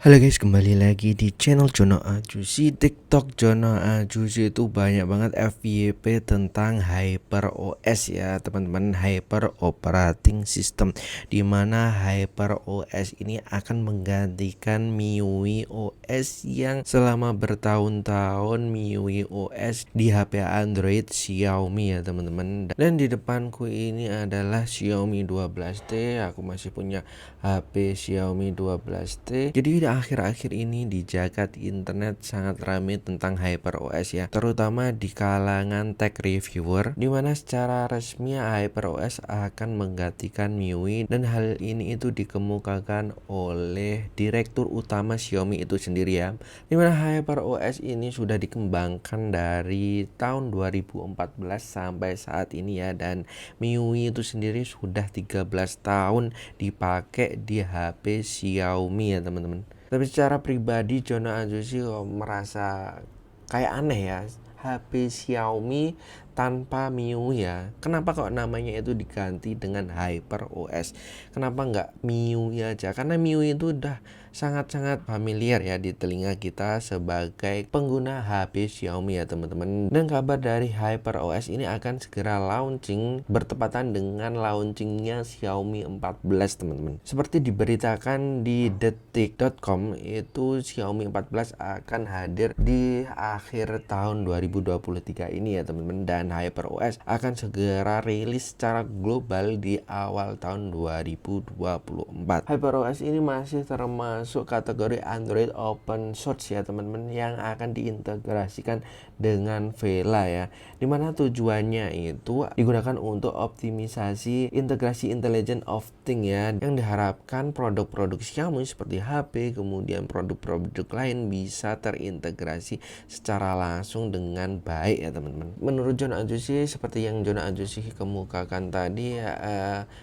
Halo guys, kembali lagi di channel Jono Ajusi. TikTok Jono Ajusi itu banyak banget FYP tentang HyperOS ya teman-teman. Hyper Operating System, dimana HyperOS ini akan menggantikan MIUI OS yang selama bertahun-tahun MIUI OS di HP Android Xiaomi ya teman-teman. Dan di depanku ini adalah Xiaomi 12T. Aku masih punya HP Xiaomi 12T. Jadi di akhir-akhir ini di jagat internet sangat ramai tentang HyperOS ya, terutama di kalangan tech reviewer, dimana secara resmi HyperOS akan menggantikan MIUI, dan hal ini itu dikemukakan oleh direktur utama Xiaomi itu sendiri ya, dimana HyperOS ini sudah dikembangkan dari tahun 2014 sampai saat ini ya, dan MIUI itu sendiri sudah 13 tahun dipakai di HP Xiaomi ya teman-teman. Tapi secara pribadi Jono Ajusi merasa kayak aneh ya, HP Xiaomi tanpa MIUI ya. Kenapa kok namanya itu diganti dengan HyperOS? Kenapa nggak MIUI aja? Karena MIUI itu udah sangat-sangat familiar ya di telinga kita sebagai pengguna HP Xiaomi ya teman-teman. Dan kabar dari HyperOS ini akan segera launching bertepatan dengan launchingnya Xiaomi 14 teman-teman. Seperti diberitakan di detik.com, itu Xiaomi 14 akan hadir di akhir tahun 2023 ini ya teman-teman, dan HyperOS akan segera rilis secara global di awal tahun 2024. HyperOS ini masih termasuk kategori Android open source ya teman-teman, yang akan diintegrasikan dengan Vela ya, dimana tujuannya itu digunakan untuk optimisasi integrasi Intelligent of Things ya, yang diharapkan produk-produk Xiaomi seperti HP kemudian produk-produk lain bisa terintegrasi secara langsung dengan baik ya teman-teman. Menurut Jono Ajusi, seperti yang Jono Ajusi kemukakan tadi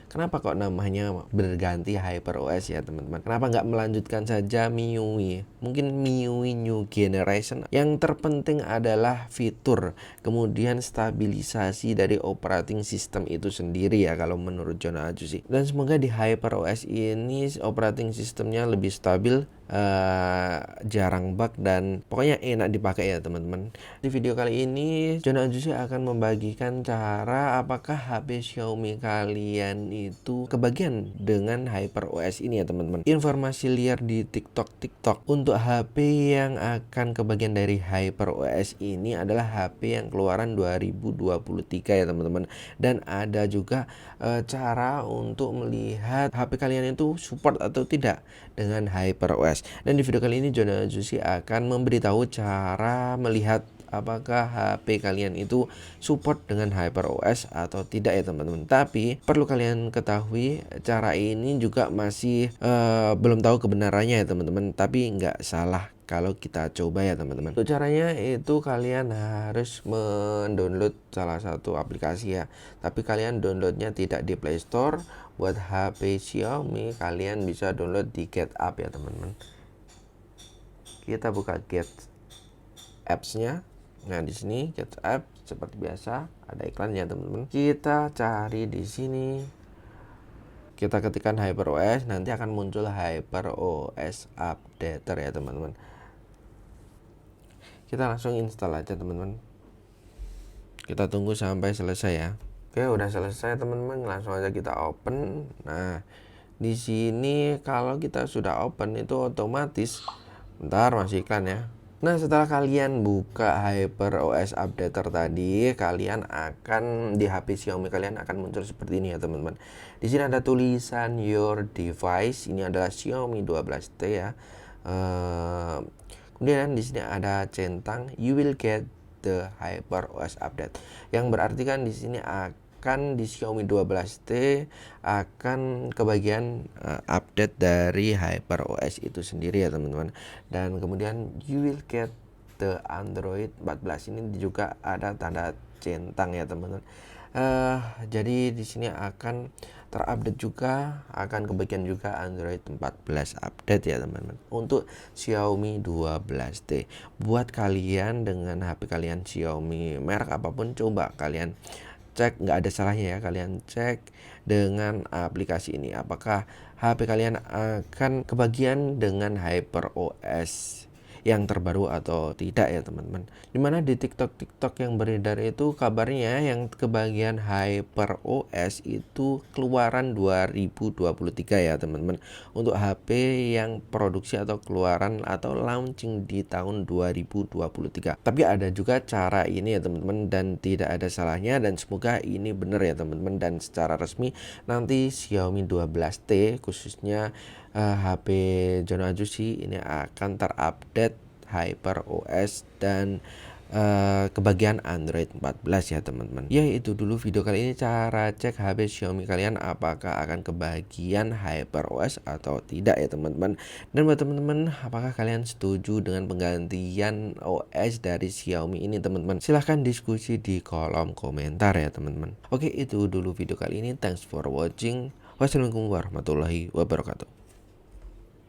kenapa kok namanya berganti HyperOS ya teman-teman? Kenapa nggak melanjutkan saja MIUI? Mungkin MIUI New Generation. Yang terpenting adalah fitur, kemudian stabilisasi dari operating system itu sendiri ya kalau menurut Jono Ajusi. Dan semoga di HyperOS ini operating systemnya lebih stabil, jarang bug, dan pokoknya enak dipakai ya teman-teman. Di video kali ini Jono Ajusi akan membagikan cara apakah HP Xiaomi kalian itu kebagian dengan HyperOS ini ya teman-teman. Informasi liar di TikTok untuk HP yang akan kebagian dari HyperOS ini adalah HP yang keluaran 2023 ya teman-teman. Dan ada juga cara untuk melihat HP kalian itu support atau tidak dengan HyperOS. Dan di video kali ini Jono Ajusi akan memberitahu cara melihat apakah HP kalian itu support dengan HyperOS atau tidak ya teman-teman. Tapi perlu kalian ketahui, cara ini juga masih belum tahu kebenarannya ya teman-teman, tapi nggak salah kalau kita coba ya teman-teman. Untuk caranya itu kalian harus mendownload salah satu aplikasi ya, tapi kalian downloadnya tidak di Play Store. Buat HP Xiaomi kalian bisa download di Get App ya teman-teman. Kita buka Get Apps-nya. Nah, di sini Get App seperti biasa ada iklannya teman-teman. Kita cari di sini. Kita ketikkan HyperOS, nanti akan muncul HyperOS Updater ya teman-teman. Kita langsung install aja teman-teman. Kita tunggu sampai selesai ya. Oke, udah selesai teman-teman, langsung aja kita open. Nah, di sini kalau kita sudah open itu otomatis, bentar masih iklan ya. Nah, setelah kalian buka HyperOS Updater tadi, kalian akan di HP Xiaomi kalian akan muncul seperti ini ya teman-teman. Di sini ada tulisan your device, ini adalah Xiaomi 12T ya. Kemudian di sini ada centang you will get the HyperOS update, yang berarti kan di sini akan di Xiaomi 12T akan kebagian update dari HyperOS itu sendiri ya teman-teman. Dan kemudian you will get the Android 14, ini juga ada tanda centang ya teman-teman. Jadi di sini akan terupdate juga, akan kebagian juga Android 14 update ya teman-teman untuk Xiaomi 12T. Buat kalian dengan HP kalian Xiaomi merek apapun, coba kalian cek, nggak ada salahnya ya kalian cek dengan aplikasi ini apakah HP kalian akan kebagian dengan HyperOS yang terbaru atau tidak ya teman-teman. Dimana di TikTok yang beredar itu kabarnya yang kebagian HyperOS itu keluaran 2023 ya teman-teman, untuk HP yang produksi atau keluaran atau launching di tahun 2023. Tapi ada juga cara ini ya teman-teman, dan tidak ada salahnya, dan semoga ini benar ya teman-teman, dan secara resmi nanti Xiaomi 12T khususnya HP Jono Ajushi ini akan terupdate HyperOS dan kebagian Android 14 ya teman-teman. Ya, itu dulu video kali ini cara cek HP Xiaomi kalian apakah akan kebagian HyperOS atau tidak ya teman-teman. Dan buat teman-teman, apakah kalian setuju dengan penggantian OS dari Xiaomi ini teman-teman? Silahkan diskusi di kolom komentar ya teman-teman. Oke, itu dulu video kali ini. Thanks for watching. Wassalamualaikum warahmatullahi wabarakatuh.